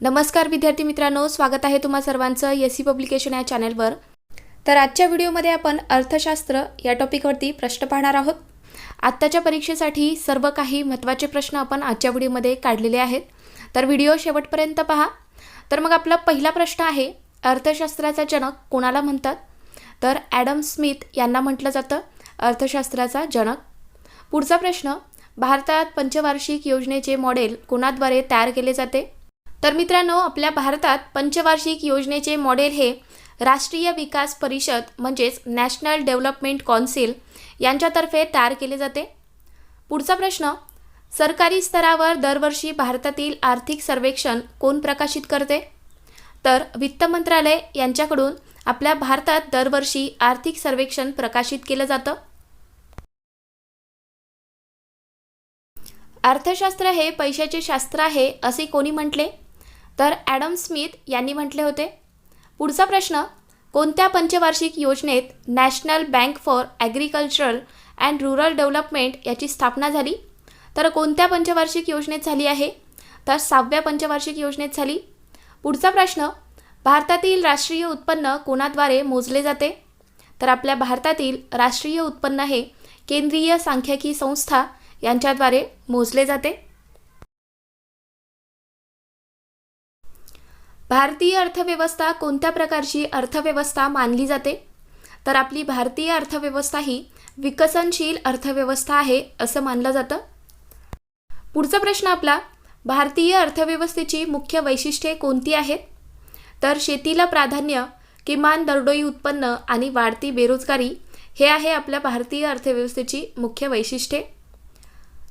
नमस्कार विद्यार्थी मित्रांनो, स्वागत आहे तुम्हा सर्वांचं एससी पब्लिकेशन या चॅनलवर। तर आजच्या व्हिडिओमध्ये आपण अर्थशास्त्र या टॉपिकवरती प्रश्न पाहणार आहोत। आत्ताच्या परीक्षेसाठी सर्व काही महत्त्वाचे प्रश्न आपण आजच्या व्हिडिओमध्ये काढलेले आहेत, तर व्हिडिओ शेवटपर्यंत पहा। तर मग आपला पहिला प्रश्न आहे, अर्थशास्त्राचा जनक कोणाला म्हणतात? तर ॲडम स्मिथ यांना म्हटलं जातं अर्थशास्त्राचा जनक। पुढचा प्रश्न, भारतात पंचवार्षिक योजनेचे मॉडेल कोणाद्वारे तयार केले जाते? तर मित्रांनो, आपल्या भारतात पंचवार्षिक योजनेचे मॉडेल हे राष्ट्रीय विकास परिषद म्हणजेच नॅशनल डेव्हलपमेंट कौन्सिल यांच्यातर्फे तयार केले जाते। पुढचा प्रश्न, सरकारी स्तरावर दरवर्षी भारतातील आर्थिक सर्वेक्षण कोण प्रकाशित करते? तर वित्त मंत्रालय यांच्याकडून आपल्या भारतात दरवर्षी आर्थिक सर्वेक्षण प्रकाशित केलं जातं। अर्थशास्त्र हे पैशाचे शास्त्र आहे असे कोणी म्हटले? तर ॲडम स्मिथ यांनी म्हटले होते। पुढचा प्रश्न, कोणत्या पंचवार्षिक योजनेत national bank for agricultural and rural development याची स्थापना झाली? तर कोणत्या पंचवार्षिक योजनेत झाली आहे? तर 6व्या पंचवार्षिक योजनेत झाली। पुढचा प्रश्न, भारतातील राष्ट्रीय उत्पन्न कोणाद्वारे मोजले जाते? तर आपल्या भारतातील राष्ट्रीय उत्पन्न हे केंद्रीय सांख्यिकी संस्था यांच्याद्वारे मोजले जाते। भारतीय अर्थव्यवस्था कोणत्या प्रकारची अर्थव्यवस्था मानली जाते? तर आपली भारतीय अर्थव्यवस्था ही विकसनशील अर्थव्यवस्था आहे असं मानलं जातं। पुढचा प्रश्न आपला, भारतीय अर्थव्यवस्थेची मुख्य वैशिष्ट्ये कोणती आहेत? तर शेतीला प्राधान्य, किमान दरडोई उत्पन्न आणि वाढती बेरोजगारी हे आहे आपल्या भारतीय अर्थव्यवस्थेची मुख्य वैशिष्ट्ये।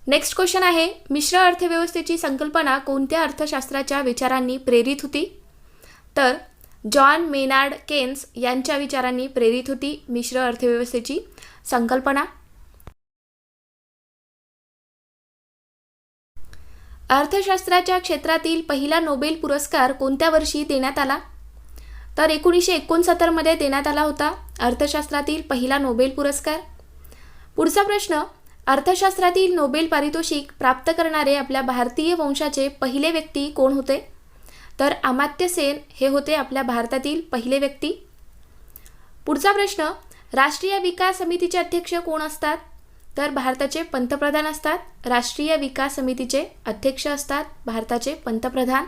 नेक्स्ट क्वेश्चन आहे, मिश्र अर्थव्यवस्थेची संकल्पना कोणत्या अर्थशास्त्राच्या विचारांनी प्रेरित होती? तर जॉन मेनार्ड केन्स यांच्या विचारांनी प्रेरित होती मिश्र अर्थव्यवस्थेची संकल्पना। अर्थशास्त्राच्या क्षेत्रातील पहिला नोबेल पुरस्कार कोणत्या वर्षी देण्यात आला? तर 1969 मध्ये देण्यात आला होता अर्थशास्त्रातील पहिला नोबेल पुरस्कार। पुढचा प्रश्न, अर्थशास्त्रातील नोबेल पारितोषिक प्राप्त करणारे आपल्या भारतीय वंशाचे पहिले व्यक्ती कोण होते? तर अमात्य सेन हे होते आपल्या भारतातील पहिले व्यक्ती। पुढचा प्रश्न, राष्ट्रीय विकास समितीचे अध्यक्ष कोण असतात? तर भारताचे पंतप्रधान असतात। राष्ट्रीय विकास समितीचे अध्यक्ष असतात भारताचे पंतप्रधान।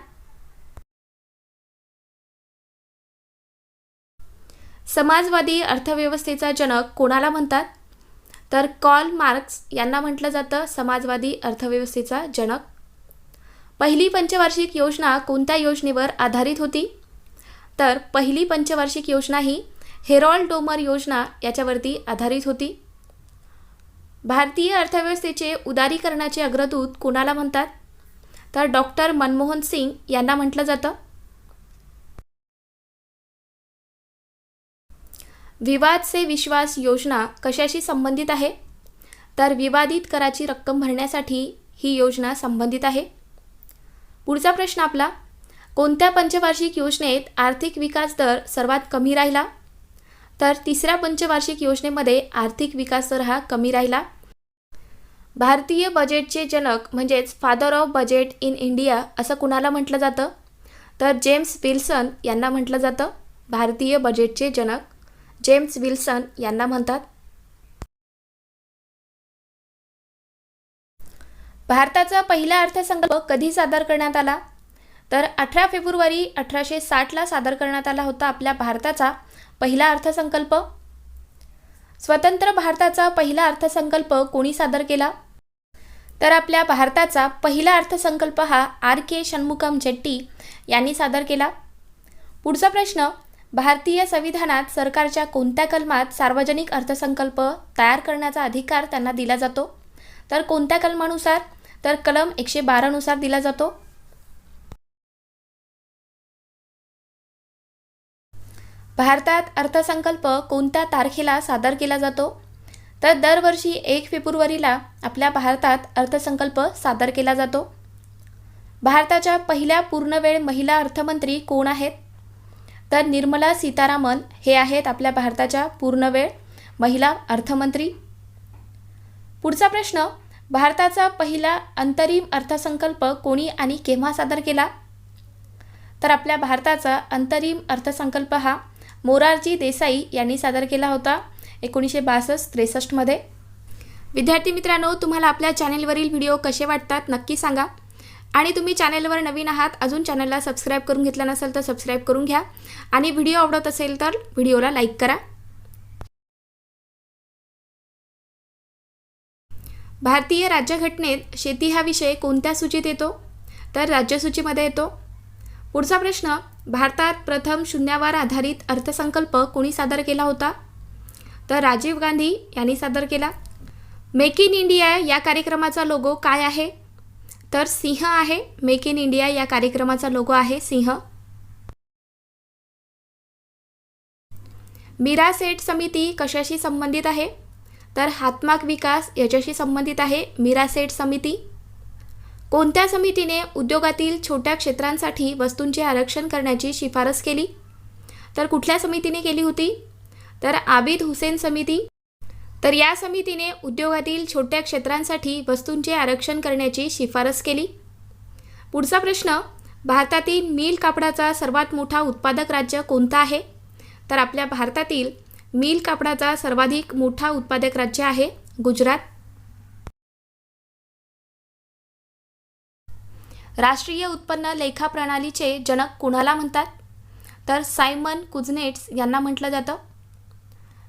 समाजवादी अर्थव्यवस्थेचा जनक कोणाला म्हणतात? तर कार्ल मार्क्स यांना म्हटलं जातं समाजवादी अर्थव्यवस्थेचा जनक। पहिली पंचवार्षिक योजना कोणत्या योजनेवर आधारित होती? तर पहिली पंचवार्षिक योजना ही हेरॉल्ड डोमर योजना याच्यावरती आधारित होती। भारतीय अर्थव्यवस्थेचे उदारीकरणाचे अग्रदूत कोणाला म्हणतात? तर डॉक्टर मनमोहन सिंग यांना म्हटलं जातं। विवाद से विश्वास योजना कशाशी संबंधित आहे? तर विवादित कराची रक्कम भरण्यासाठी ही योजना संबंधित आहे। पुढचा प्रश्न आपला, कोणत्या पंचवार्षिक योजनेत आर्थिक विकास दर सर्वात कमी राहिला? तर तिसऱ्या पंचवार्षिक योजनेमध्ये आर्थिक विकास दर हा कमी राहिला। भारतीय बजेटचे जनक म्हणजेच father of budget in India असं कुणाला म्हटलं जातं? तर जेम्स विल्सन यांना म्हटलं जातं भारतीय बजेटचे जनक। जेम्स विल्सन यांना म्हणतात। भारताचा पहिला अर्थसंकल्प कधी सादर करण्यात आला? तर 18 फेब्रुवारी 1860 सादर करण्यात आला होता आपल्या भारताचा पहिला अर्थसंकल्प। स्वतंत्र भारताचा पहिला अर्थसंकल्प कोणी सादर केला? तर आपल्या भारताचा पहिला अर्थसंकल्प हा RK षण्मुगम जेट्टी यांनी सादर केला। पुढचा प्रश्न, भारतीय संविधानात सरकारच्या कोणत्या कलमात सार्वजनिक अर्थसंकल्प तयार करण्याचा अधिकार त्यांना दिला जातो? तर कोणत्या कलमानुसार? तर कलम 112 नुसार दिला जातो। भारतात अर्थसंकल्प कोणत्या तारखेला सादर केला जातो? तर दरवर्षी 1 फेब्रुवारीला आपल्या भारतात अर्थसंकल्प सादर केला जातो। भारताच्या पहिल्या पूर्णवेळ महिला अर्थमंत्री कोण आहेत? तर निर्मला सीतारामन हे आहेत आपल्या भारताच्या पूर्णवेळ महिला अर्थमंत्री। पुढचा प्रश्न, भारताचा पहिला अंतरिम अर्थसंकल्प कोणी आणि केव्हा सादर केला? तर आपल्या भारताचा अंतरिम अर्थसंकल्प हा मोरारजी देसाई यांनी सादर केला होता 1962-63 मध्ये। विद्यार्थी मित्रांनो, तुम्हाला आपल्या चॅनेलवरील व्हिडिओ कसे वाटतात नक्की सांगा आणि तुम्ही चॅनेलवर नवीन आहात, अजून चॅनलला सबस्क्राइब करून घेतलं नसेल तर सबस्क्राइब करून घ्या आणि व्हिडिओ आवडत असेल तर व्हिडिओला लाईक करा। भारतीय राज्यघटनेत शेती हा विषय कोणत्या सूचीत येतो? तर राज्यसूचीमध्ये येतो। पुढचा प्रश्न, भारतात प्रथम शून्यावर आधारित अर्थसंकल्प कोणी सादर केला होता? तर राजीव गांधी यांनी सादर केला। मेक इन इंडिया या कार्यक्रमाचा लोगो काय आहे? तर सिंह आहे। मेक इन इंडिया या कार्यक्रमाचा लोगो आहे सिंह। मीरा सेठ समिती कशाशी संबंधित आहे? तर हातमाग विकास याच्याशी संबंधित आहे मीरा सेठ समिती। कोणत्या समितीने उद्योगातील छोट्या क्षेत्रांसाठी वस्तूंचे आरक्षण करण्याची शिफारस केली? तर कुठल्या समितीने केली होती? तर आबिद हुसेन समिती। तर या समितीने उद्योगातील छोट्या क्षेत्रांसाठी वस्तूंचे आरक्षण करण्याची शिफारस केली। पुढचा प्रश्न, भारतातील मिल कापडाचा सर्वात मोठा उत्पादक राज्य कोणता आहे? तर आपल्या भारतातील मिल कापडाचा सर्वाधिक मोठा उत्पादक राज्य आहे गुजरात। राष्ट्रीय उत्पन्न लेखा प्रणालीचे जनक कुणाला म्हणतात? तर सायमन कुझनेट्स यांना म्हटलं जातं।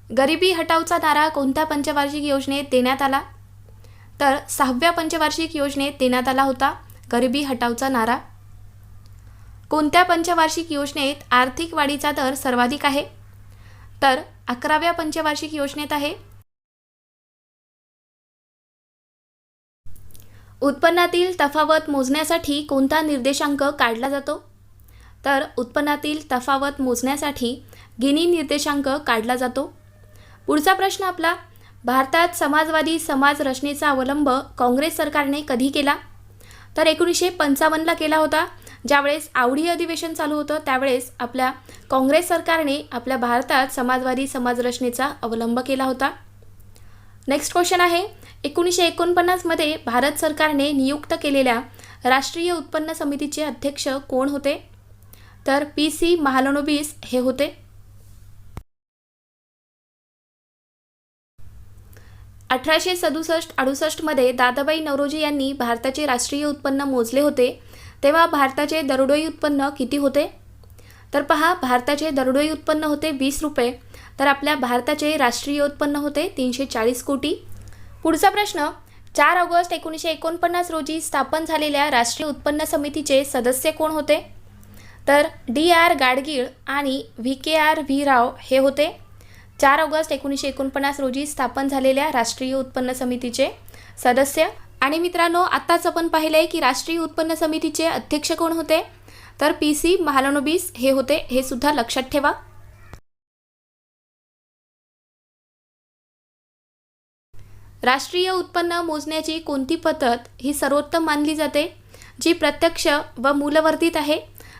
गरिबी हटावचा नारा कोणत्या पंचवार्षिक योजनेत देण्यात आला? तर 6व्या पंचवार्षिक योजनेत देण्यात आला होता गरिबी हटावचा नारा। कोणत्या पंचवार्षिक योजनेत आर्थिक वाढीचा दर सर्वाधिक आहे? तर 11व्या पंचवार्षिक योजनेत आहे। उत्पन्नातील तफावत मोजण्यासाठी कोणता निर्देशांक काढला जातो? तर उत्पन्नातील तफावत मोजण्यासाठी गिनी निर्देशांक काढला जातो। पुढचा प्रश्न आपला, भारतात समाजवादी समाज रचनेचा अवलंब काँग्रेस सरकारने कधी केला? तर 1955ला केला होता। ज्यावेळेस आवडी अधिवेशन चालू होतं त्यावेळेस आपल्या काँग्रेस सरकारने आपल्या भारतात समाजवादी समाज रचनेचा अवलंब केला होता। नेक्स्ट क्वेश्चन आहे, 1949 मध्ये भारत सरकारने नियुक्त केलेल्या राष्ट्रीय उत्पन्न समितीचे अध्यक्ष कोण होते? तर PC महालनोबिस हे होते। 1867-68 मध्ये दादाबाई नौरोजी यांनी भारताचे राष्ट्रीय उत्पन्न मोजले होते, तेव्हा भारताचे दरडोई उत्पन्न किती होते? तर पहा, भारताचे दरडोई उत्पन्न होते 20 रुपये, तर आपल्या भारताचे राष्ट्रीय उत्पन्न होते 340 कोटी। पुढचा प्रश्न, 4 ऑगस्ट 1949 रोजी स्थापन झालेल्या राष्ट्रीय उत्पन्न समितीचे सदस्य कोण होते? तर DR गाडगीळ आणि VKR व्ही राव हे होते। 4 ऑगस्ट 1949 रोजी स्थापन झालेल्या राष्ट्रीय उत्पन्न समितीचे सदस्य। आणि मित्रांनो, आत्ताच आपण पाहिलंय की राष्ट्रीय उत्पन्न समितीचे अध्यक्ष कोण होते? तर PC महालनोबिस हे होते, हे सुद्धा लक्षात ठेवा। राष्ट्रीय उत्पन्न मोजण्याची कोणती पद्धत ही सर्वोत्तम मानली जाते, जी प्रत्यक्ष व मूलवर्धित आहे?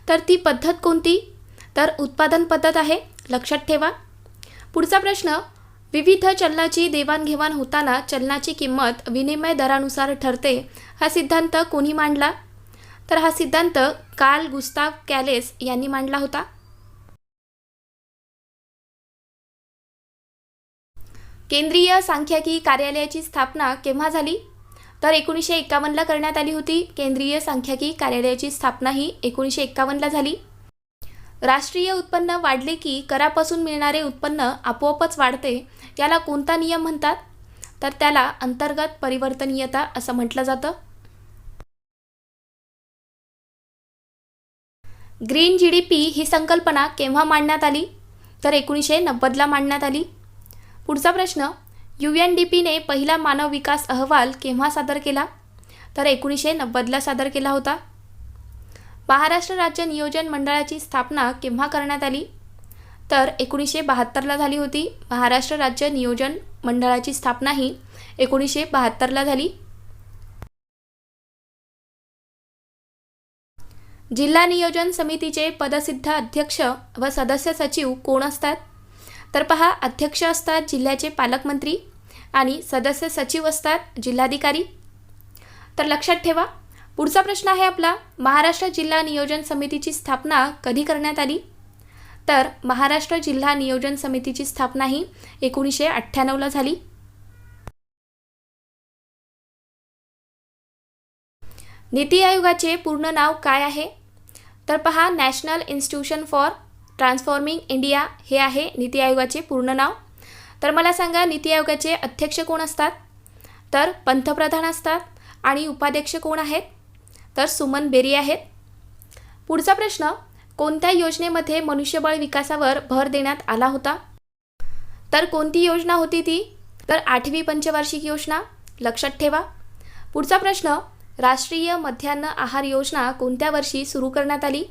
तर ती पद्धत कोणती? तर उत्पादन पद्धत आहे, लक्षात ठेवा। पुढचा प्रश्न, विविध चलनाची देवाणघेवाण होताना चलनाची किंमत विनिमय दरानुसार ठरते हा सिद्धांत कोणी मांडला? तर हा सिद्धांत कार्ल गुस्ताव कॅलेस यांनी मांडला होता। केंद्रीय सांख्यिकी कार्यालयाची स्थापना केव्हा झाली? तर 1951ला करण्यात आली होती। केंद्रीय सांख्यिकी कार्यालयाची स्थापना ही 1951ला झाली। राष्ट्रीय उत्पन्न वाढले की करापासून मिळणारे उत्पन्न आपोआपच वाढते, याला कोणता नियम म्हणतात? तर त्याला अंतर्गत परिवर्तनीयता असं म्हटलं जातं। ग्रीन GDP ही संकल्पना केव्हा मांडण्यात आली? तर 1990ला मांडण्यात आली। पुढचा प्रश्न, UNDPने पहिला मानव विकास अहवाल केव्हा सादर केला? तर 1990ला सादर केला होता। महाराष्ट्र राज्य नियोजन मंडळाची स्थापना केव्हा करण्यात आली? तर 1972ला झाली होती। महाराष्ट्र राज्य नियोजन मंडळाची स्थापना ही 1972ला झाली। जिल्हा नियोजन समितीचे पदसिद्ध अध्यक्ष व सदस्य सचिव कोण असतात? तर पहा, अध्यक्ष असतात जिल्ह्याचे पालकमंत्री आणि सदस्य सचिव असतात जिल्हाधिकारी। तर लक्षात ठेवा, पुढचा प्रश्न आहे आपला, महाराष्ट्र जिल्हा नियोजन समितीची स्थापना कधी करण्यात आली? तर महाराष्ट्र जिल्हा नियोजन समितीची स्थापना ही 1998ला झाली. नीती आयोगाचे पूर्ण नाव काय आहे? तर पहा, national institution for transforming India हे आहे नीती आयोगाचे पूर्ण नाव. तर मला सांगा, नीती आयोगाचे अध्यक्ष कोण असतात? तर पंतप्रधान असतात. आणि उपाध्यक्ष कोण आहेत? तर सुमन बेरी आहेत. पुढचा प्रश्न, कोणत्या योजनेमध्ये मनुष्यबळ विकासावर भर देण्यात आला होता? तर कोणती योजना होती ती? तर 8वी पंचवार्षिक योजना. लक्षात ठेवा. पुढचा प्रश्न, राष्ट्रीय मध्यान्ह आहार योजना कोणत्या वर्षी सुरू करण्यात आली?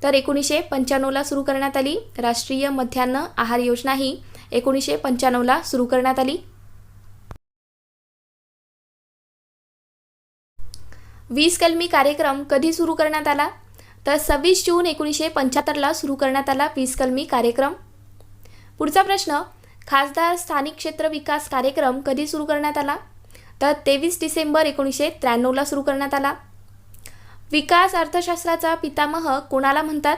तर 1995ला सुरू करण्यात आली. राष्ट्रीय मध्यान्ह आहार योजना ही 1995ला सुरू करण्यात आली. 20 कलमी कार्यक्रम कधी सुरू करण्यात आला? तर 26 जून 1975ला सुरू करण्यात आला 20 कलमी कार्यक्रम. पुढचा प्रश्न, खासदार स्थानिक क्षेत्र विकास कार्यक्रम कधी सुरू करण्यात आला? तर 23 डिसेंबर 1993ला सुरू करण्यात आला. विकास अर्थशास्त्राचा पितामह कोणाला म्हणतात?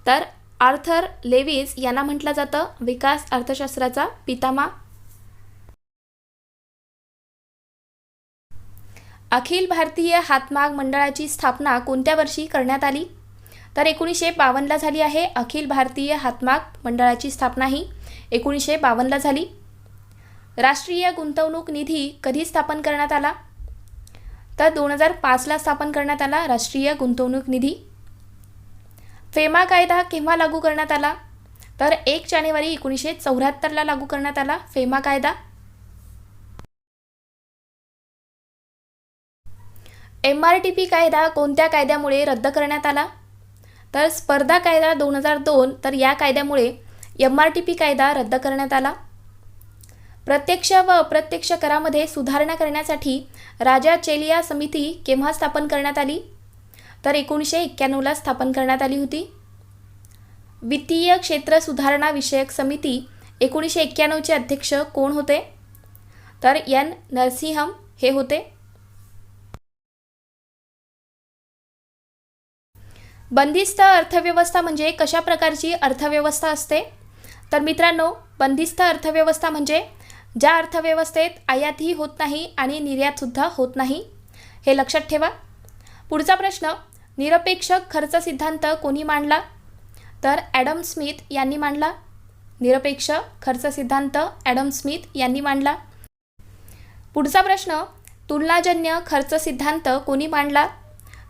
तर आर्थर लेविस यांना म्हटलं जातं विकास अर्थशास्त्राचा पितामह. अखिल भारतीय हातमाग मंडळाची स्थापना कोणत्या वर्षी करण्यात आली? तर 1952ला झाली आहे. अखिल भारतीय हातमाग मंडळाची स्थापना ही 1952ला झाली. राष्ट्रीय गुंतवणूक निधी कधी स्थापन करण्यात आला? तर 2005ला स्थापन करण्यात आला राष्ट्रीय गुंतवणूक निधी. फेमा कायदा केव्हा लागू करण्यात आला? तर 1 जानेवारी 1974ला लागू करण्यात आला फेमा कायदा. MRTP कायदा कोणत्या कायद्यामुळे रद्द करण्यात आला? तर स्पर्धा कायदा 2002. तर या कायद्यामुळे MRTP कायदा रद्द करण्यात आला. प्रत्यक्ष व अप्रत्यक्ष करामध्ये सुधारणा करण्यासाठी राजा चेलिया समिती केव्हा स्थापन करण्यात आली? तर 1991ला स्थापन करण्यात आली होती. वित्तीय क्षेत्र सुधारणा विषयक समिती 1991चे अध्यक्ष कोण होते? तर N. नरसिंहम हे होते. बंदिस्त अर्थव्यवस्था म्हणजे कशा प्रकारची अर्थव्यवस्था असते? तर मित्रांनो, बंदिस्त अर्थव्यवस्था म्हणजे ज्या अर्थव्यवस्थेत आयातही होत नाही आणि निर्यातसुद्धा होत नाही. हे लक्षात ठेवा. पुढचा प्रश्न, निरपेक्ष खर्च सिद्धांत कोणी मांडला? तर ॲडम स्मिथ यांनी मांडला. निरपेक्ष खर्च सिद्धांत ॲडम स्मिथ यांनी मांडला. पुढचा प्रश्न, तुलनाजन्य खर्च सिद्धांत कोणी मांडला?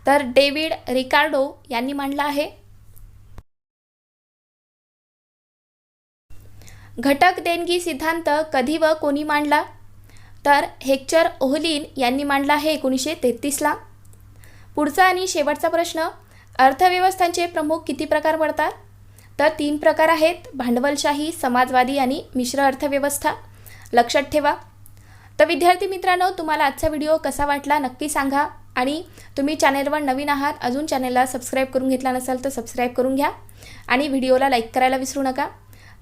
तर डेव्हिड रिकार्डो यांनी मांडला आहे. घटक देणगी सिद्धांत कधी व कोणी मांडला? तर हेक्चर ओहलीन यांनी मांडला आहे 1933ला. पुढचा आणि शेवटचा प्रश्न, अर्थव्यवस्थांचे प्रमुख किती प्रकार पडतात? तर 3 प्रकार आहेत, भांडवलशाही, समाजवादी आणि मिश्र अर्थव्यवस्था. लक्षात ठेवा. तर विद्यार्थी मित्रांनो, तुम्हाला आजचा व्हिडिओ कसा वाटला नक्की सांगा. आणि तुम्ही चॅनेलवर नवीन आहात, अजून चॅनेलला सबस्क्राईब करून घेतला नसाल तर सबस्क्राईब करून घ्या आणि व्हिडिओला लाईक करायला विसरू नका.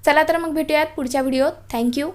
चला तर मग भेटूयात पुढच्या व्हिडिओत. थँक्यू.